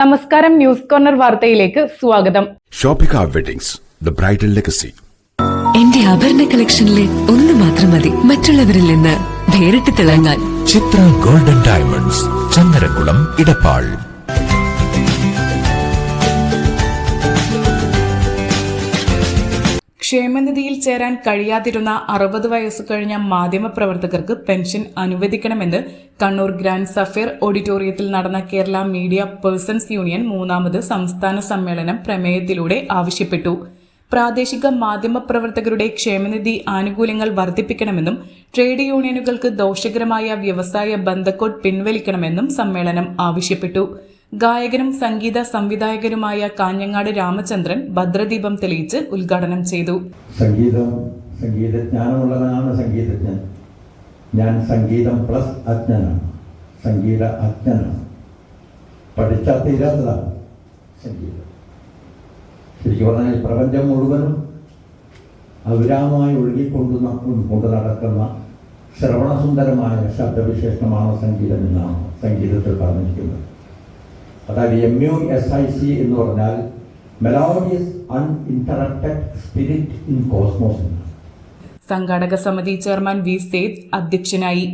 നമസ്കാരം, news corner വാർത്തയിലേക്ക് സ്വാഗതം. Shoppika weddings, the bridal legacy. എന്റെ ആഭരണ കളക്ഷനിലെ ഒന്ന് മാത്രം മതി മറ്റുള്ളവരിൽ നിന്ന് വേറിട്ട് തിളങ്ങാൻ. ചിത്ര ഗോൾഡൻ ഡയമണ്ട്സ്, ചന്ദനകുളം, ഇടപ്പാൾ. ക്ഷേമനിധിയിൽ ചേരാൻ കഴിയാതിരുന്ന 60 വയസ്സ് കഴിഞ്ഞ മാധ്യമപ്രവർത്തകർക്ക് പെൻഷൻ അനുവദിക്കണമെന്ന് കണ്ണൂർ ഗ്രാൻഡ് സഫയർ ഓഡിറ്റോറിയത്തിൽ നടന്ന കേരള മീഡിയ പേഴ്സൺസ് യൂണിയൻ 3ാമത് സംസ്ഥാന സമ്മേളനം പ്രമേയത്തിലൂടെ ആവശ്യപ്പെട്ടു. പ്രാദേശിക മാധ്യമപ്രവർത്തകരുടെ ക്ഷേമനിധി ആനുകൂല്യങ്ങൾ വർദ്ധിപ്പിക്കണമെന്നും ട്രേഡ് യൂണിയനുകൾക്ക് ദോഷകരമായ വ്യവസായ ബന്ധക്കോഡ് പിൻവലിക്കണമെന്നും സമ്മേളനം ആവശ്യപ്പെട്ടു. ഗായകനും സംഗീത സംവിധായകനുമായ കാഞ്ഞങ്ങാട് രാമചന്ദ്രൻ ഭദ്രദീപം തെളിയിച്ച് ഉദ്ഘാടനം ചെയ്തു. സംഗീതജ്ഞാനമുള്ളവനാണ് സംഗീതജ്ഞൻ. ഞാൻ സംഗീതം പ്ലസ് അജ്ഞനാണ്, സംഗീത അജ്ഞനാണ്. പഠിച്ചാൽ തീരാത്തതാണ് സംഗീതം. ശരിക്കും പറഞ്ഞാൽ പ്രപഞ്ചം മുഴുവനും അവിരാമമായി ഒഴുകിക്കൊണ്ട് നടക്കുന്ന ശ്രവണസുന്ദരമായ ശബ്ദവിശേഷണമാണ് സംഗീതം എന്നാണ് സംഗീതത്തിൽ പറഞ്ഞിരിക്കുന്നത്. അതായത് MUSIC എന്ന് പറഞ്ഞാൽ melodious uninterrupted spirit in cosmos. സംഘാടക സമിതി ചെയർമാൻ വി സെയ്ദ് അധ്യക്ഷനായി.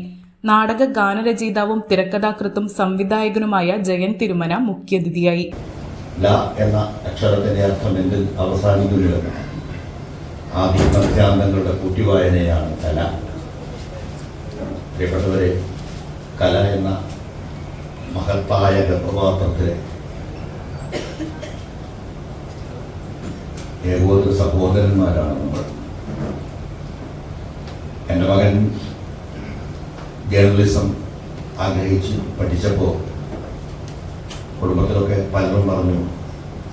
നാടക ഗാനരചയിതാവും തിരക്കഥാകൃത്തും സംവിധായകനുമായ ജയൻ തിരുമന മുഖ്യാതിഥിയായി. ല എന്ന അക്ഷരത്തിന്റെ അർത്ഥം എന്തിൽ അവസാനിക്കുന്നില്ല. ആദ്യ മധ്യാന്തങ്ങളുടെ കൂട്ടിവായനയാണ് കല. പ്രിയപ്പെട്ടവരെ, കല എന്ന മഹത്തായ ഗർഭപാത്രത്തിലെ ഏകോദര സഹോദരന്മാരാണ് നമ്മൾ. എൻ്റെ മകൻ ജേർണലിസം ആഗ്രഹിച്ച് പഠിച്ചപ്പോൾ കുടുംബത്തിലൊക്കെ പലരും പറഞ്ഞു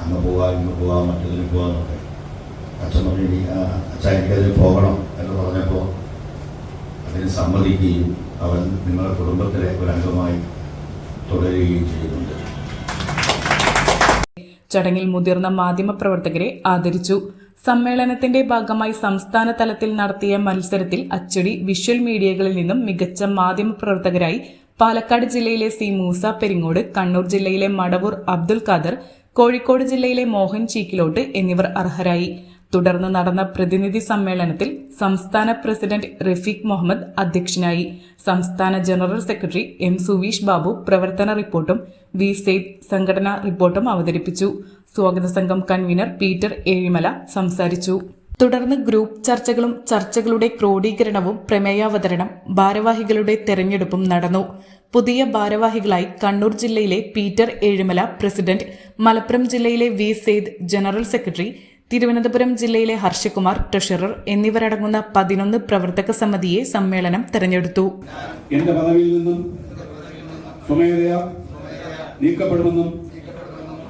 അങ്ങ് പോകാം, ഇന്ന് പോകാം, മറ്റതിന് പോകാമെന്നൊക്കെ. അച്ഛൻ പറഞ്ഞു അച്ഛൻ എനിക്കതിന് പോകണം എന്ന് പറഞ്ഞപ്പോൾ അതിന് സമ്മതിക്കുകയും അവൻ നിങ്ങളുടെ കുടുംബത്തിലെ ഒരംഗമായി തുടരുകയും ചെയ്യുന്നുണ്ട്. ചടങ്ങിൽ മുതിർന്ന മാധ്യമപ്രവർത്തകരെ ആദരിച്ചു. സമ്മേളനത്തിന്റെ ഭാഗമായി സംസ്ഥാന തലത്തിൽ നടത്തിയ മത്സരത്തിൽ അച്ചടി, വിഷ്വൽ മീഡിയകളിൽ നിന്നും മികച്ച മാധ്യമപ്രവർത്തകരായി പാലക്കാട് ജില്ലയിലെ സി മൂസ പെരിങ്ങോട്, കണ്ണൂർ ജില്ലയിലെ മടവൂർ അബ്ദുൽ ഖാദർ, കോഴിക്കോട് ജില്ലയിലെ മോഹൻ ചീക്കിലോട്ട് എന്നിവർ അർഹരായി. തുടർന്ന് നടന്ന പ്രതിനിധി സമ്മേളനത്തിൽ സംസ്ഥാന പ്രസിഡന്റ് റഫീഖ് മുഹമ്മദ് അധ്യക്ഷനായി. സംസ്ഥാന general secretary M Suveesh Babu പ്രവർത്തന റിപ്പോർട്ടും വി സെയ്ദ് സംഘടനാ റിപ്പോർട്ടും അവതരിപ്പിച്ചു. സ്വാഗത സംഘം കൺവീനർ പീറ്റർ ഏഴിമല സംസാരിച്ചു. തുടർന്ന് ഗ്രൂപ്പ് ചർച്ചകളും ചർച്ചകളുടെ ക്രോഡീകരണവും പ്രമേയാവതരണം, ഭാരവാഹികളുടെ തെരഞ്ഞെടുപ്പും നടന്നു. പുതിയ ഭാരവാഹികളായി കണ്ണൂർ ജില്ലയിലെ പീറ്റർ ഏഴിമല പ്രസിഡന്റ്, മലപ്പുറം ജില്ലയിലെ V Syed general secretary, Thiruvananthapuram ജില്ലയിലെ ഹർഷകുമാർ ട്രഷറർ എന്നിവരടങ്ങുന്ന 11 പ്രവർത്തക സമിതിയെ സമ്മേളനം തെരഞ്ഞെടുത്തു. എന്റെ പദവിയിൽ നിന്നും സ്വമേധയാ നീക്കപ്പെടുമെന്നും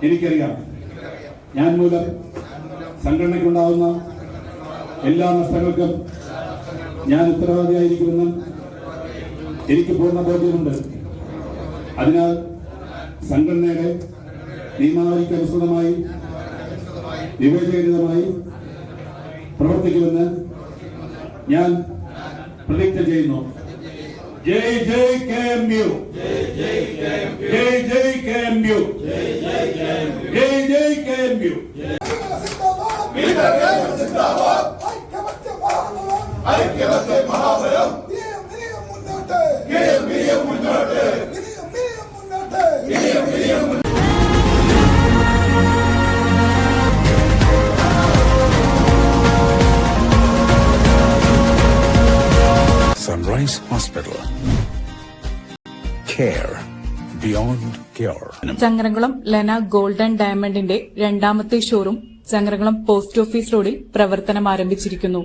എനിക്കറിയാം. ഞാൻ മൂലം സംഘടനയ്ക്കുണ്ടാവുന്ന എല്ലാ നഷ്ടങ്ങൾക്കും ഞാൻ ഉത്തരവാദിയായിരിക്കുമെന്നും എനിക്ക് പൂർണ്ണ ബോധ്യമുണ്ട്. അതിനാൽ സംഘടനയുടെ നിയമാവലിക്ക് അനുസൃതമായി വിവേചനരഹിതമായി പ്രവർത്തിക്കുമെന്ന് ഞാൻ പ്രതിജ്ഞ ചെയ്യുന്നു. ജയ് ജയ് KMU, ജയ് ജയ് KMU, ജയ് ജയ് KMU. Sunrise Hospital. Care beyond cure. Changaramkulam Lena golden ഡയമണ്ടിന്റെ 2ാമത്തെ ഷോറൂം ചങ്ങരംകുളം പോസ്റ്റ് ഓഫീസ് റോഡിൽ പ്രവർത്തനം ആരംഭിച്ചിരിക്കുന്നു.